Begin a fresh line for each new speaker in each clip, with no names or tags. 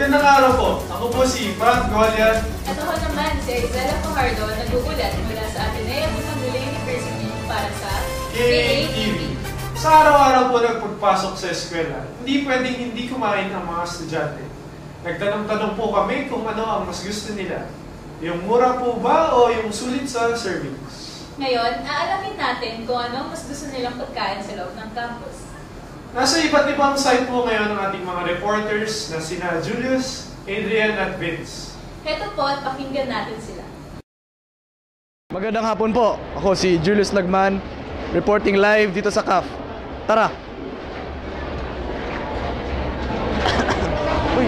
Magandang araw po. Ako po si Frank Golian.
At ako naman si Isela Fajardo, nagugulat mula sa Ateneo Butangula University para sa
KATV. Sa araw-araw po nagpagpasok sa eskwela, hindi pwedeng hindi kumain ang mga estudyante. Nagtanong-tanong po kami kung ano ang mas gusto nila. Yung mura po ba o yung sulit sa servings?
Ngayon, aalamin natin kung ano ang mas gusto nilang pagkain sa loob ng campus.
Nasa iba't ibang site po ngayon ang ating mga reporters na sina Julius, Adrian at Vince.
Heto po at pakinggan natin sila.
Magandang hapon po. Ako si Julius Lagman, reporting live dito sa CAF. Tara! Uy.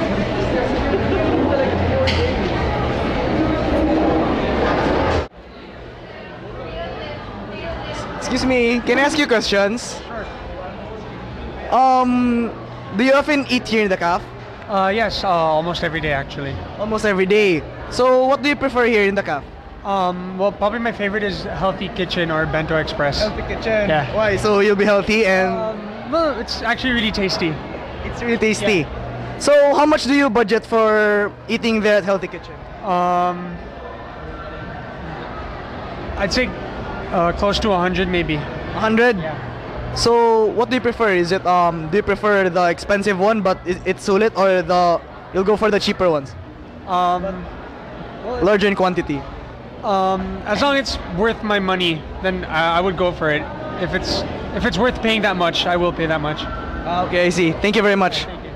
Excuse me, can I ask you questions? Do you often eat here in the CAF?
Yes, almost every day actually.
Almost every day. So, what do you prefer here in the CAF?
Well, probably my favorite is Healthy Kitchen or Bento Express.
Healthy Kitchen.
Yeah.
Why? So you'll be healthy and
Well, it's actually really tasty.
it's really tasty. So, how much do you budget for eating there at Healthy Kitchen?
I'd say close to 100 maybe.
100?
Yeah.
So, what do you prefer? Is it do you prefer the expensive one but it's sulit, or you'll go for the cheaper ones? Larger in quantity.
As long as it's worth my money, then I would go for it. If it's worth paying that much, I will pay that much.
Okay, I see. Thank you very much.
Thank you.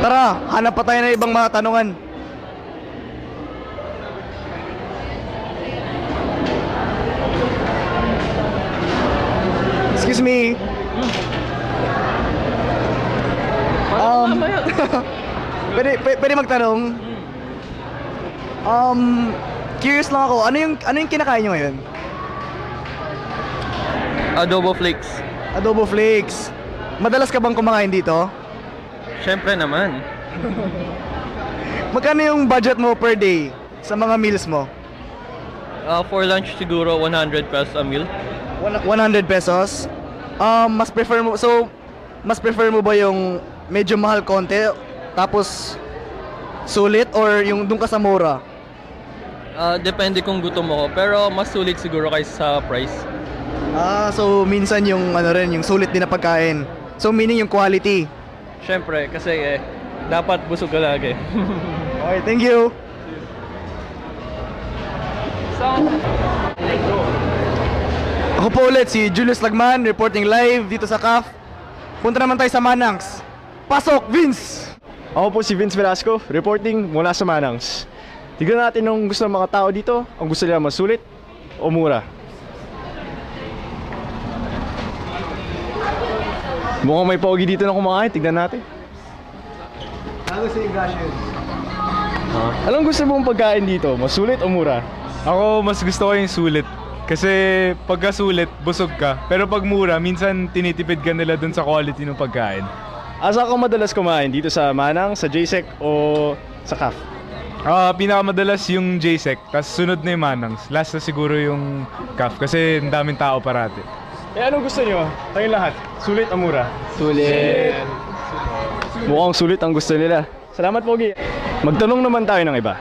Tara, hanap pa tayo ng ibang mga tanungan. Excuse me. Pwede magtanong? Curious lang ako, ano yung kinakain nyo ngayon?
Adobo flakes.
Adobo flakes. Madalas ka bang kumakain dito?
Syempre naman.
Magkano yung budget mo per day sa mga meals mo?
For lunch siguro 100 pesos a meal.
100 pesos? Mas prefer mo ba yung medyo mahal konti tapos sulit, or yung dun ka sa mura?
Depende kung gutom ako, pero mas sulit siguro kaysa sa price.
So minsan yung yung sulit din na pagkain. So meaning yung quality.
Syempre kasi dapat busog ka lagi.
Okay, thank you. Ako po ulit si Julius Lagman, reporting live dito sa CAF. Punta naman tayo sa Manangs. Pasok, Vince!
Ako po si Vince Velasco, reporting mula sa Manangs. Tignan natin ang gusto ng mga tao dito. Ang gusto nila masulit o mura. Mukhang may pogi dito na kumakain. Tignan natin.
Ano sa Ignacio?
Anong gusto mong pagkain dito? Masulit o mura?
Ako mas gusto ko yung sulit. Kasi pagka sulit, busog ka. Pero pag mura, minsan tinitipid ka nila dun sa quality ng pagkain.
Asa ka madalas kumain? Dito sa Manang, sa JSEC o sa CAF?
Pinakamadalas yung JSEC, tas sunod na yung Manangs. Last na siguro yung CAF kasi ang daming tao parati.
Anong gusto nyo? Tayong lahat. Sulit o mura?
Sulit.
Mukhang sulit ang gusto nila. Salamat, Pogi. Magtanong naman tayo ng iba.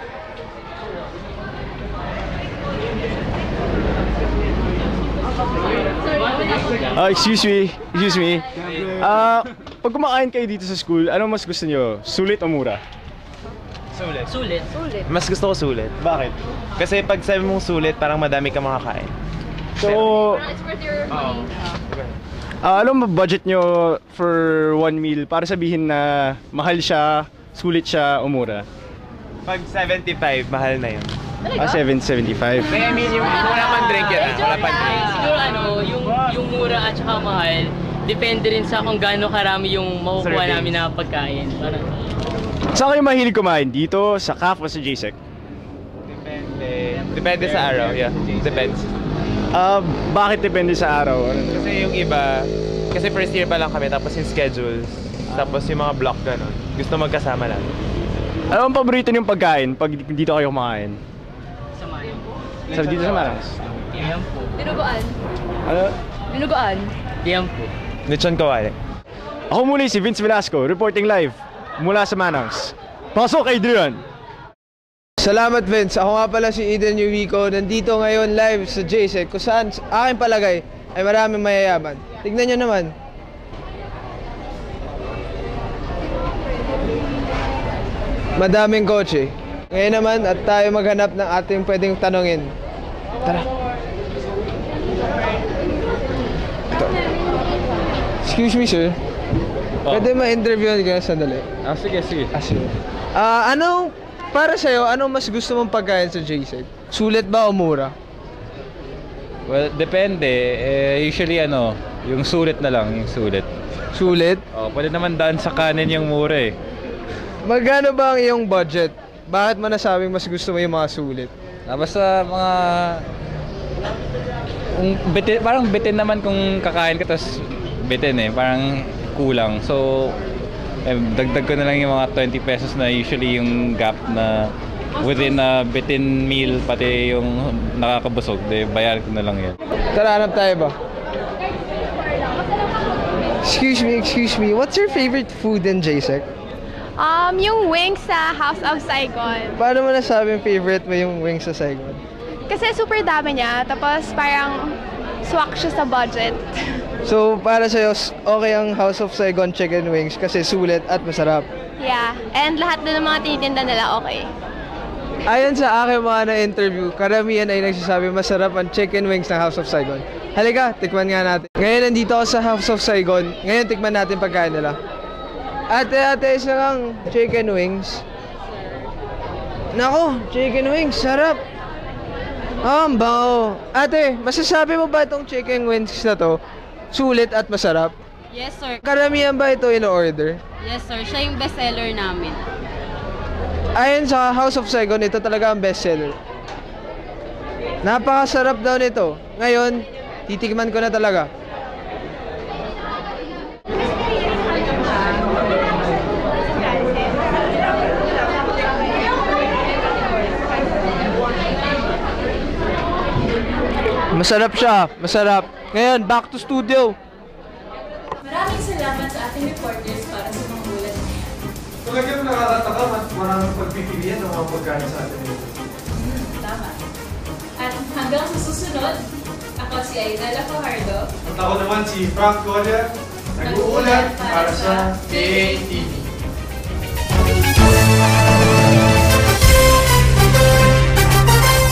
Excuse me. Pag kumakain kayo dito sa school, ano mas gusto nyo? Sulit o mura?
Sulit. Mas gusto ko sulit.
Bakit?
Kasi pag sabi mong sulit, parang madami ka makakain.
So,
It's worth your money.
alam mo budget nyo for one meal para sabihin na mahal siya, sulit siya o mura?
Pag 75, mahal na yun.
775.
I mean, yung wala pang drink yan. Wala pang drink.
Siguro yung mura at saka mahal, depende rin sa kung gaano karami yung makukuha namin na pagkain. Parang
Saan kayo mahilig kumain? Dito, sa CAF o sa JSEC?
Depende sa araw, yeah. Depends.
Bakit depende sa araw?
Kasi yung iba, kasi first year pa lang kami, tapos yung schedules, tapos yung mga block gano'n. Gusto magkasama lang.
Ano ang paborito niyong pagkain pag dito kayo kumakain?
Sa Mayan po.
Dito sa Manangs?
Diyan po.
Dinuguan.
Ano?
Dinuguan.
Diyan po.
Lechon kawali.
Ako muli si Vince Velasco, reporting live mula sa Manangs. Pasok, Adrian!
Salamat Vince. Ako nga pala si Eden Yuwico. Nandito ngayon live sa JSEC kung saan aking palagay ay maraming mayayaman. Tignan nyo naman. Madaming kotse. Ngayon naman at tayo maghanap ng ating pwedeng tanongin. Tara. Ito. Excuse me sir. Pwede ma-interview ka sandali?
Sige.
Sige. Anong para sa'yo, anong mas gusto mong pagkain sa JSEC? Sulit ba o mura?
Well, depende. Usually yung sulit na lang, yung sulit.
Sulit?
Pwede naman daan sa kanin yung mura eh.
Magkano ba ang iyong budget? Bakit mo nasabing mas gusto mo yung mga sulit?
Basta mga... parang bitin naman kung kakain ka tapos bitin eh. Parang kulang. So, dagdag ko na lang yung mga 20 pesos na usually yung gap na within a bitin meal pati yung nakakabusog. Bayaran ko na lang yan.
Tara, hanap tayo ba? Excuse me. What's your favorite food in JSEC?
Yung wings sa House of Saigon.
Paano mo nasabing favorite mo yung wings sa Saigon?
Kasi super dami niya, tapos parang swak siya sa budget.
So, para sa'yo, okay ang House of Saigon chicken wings kasi sulit at masarap.
Yeah, and lahat din ng mga tinitinda nila okay.
Ayon sa aking mga na-interview, karamihan ay nagsasabi masarap ang chicken wings ng House of Saigon. Halika, tikman nga natin. Ngayon nandito ako sa House of Saigon. Ngayon tikman natin pagkain nila. Ate, isa lang chicken wings. Nako, chicken wings, sarap. Ang bango. Ate, masasabi mo ba itong chicken wings na to sulit at masarap?
Yes, sir.
Karamihan ba ito in-order?
Yes, sir. Siya yung bestseller namin.
Ayon sa House of Saigon, ito talaga ang bestseller. Napakasarap daw nito. Ngayon, titikman ko na talaga. Masarap siya, masarap. Ngayon, back to studio.
Maraming salamat sa ating reporters para sa mga ulat niya.
Talagang nakakatakam at maraming pagpipilian ng mga pagkain sa atin dito.
Tama. At hanggang sa susunod, ako si Aidala Fajardo.
At ako naman si Frank Collier, nag-uulat para sa KATV.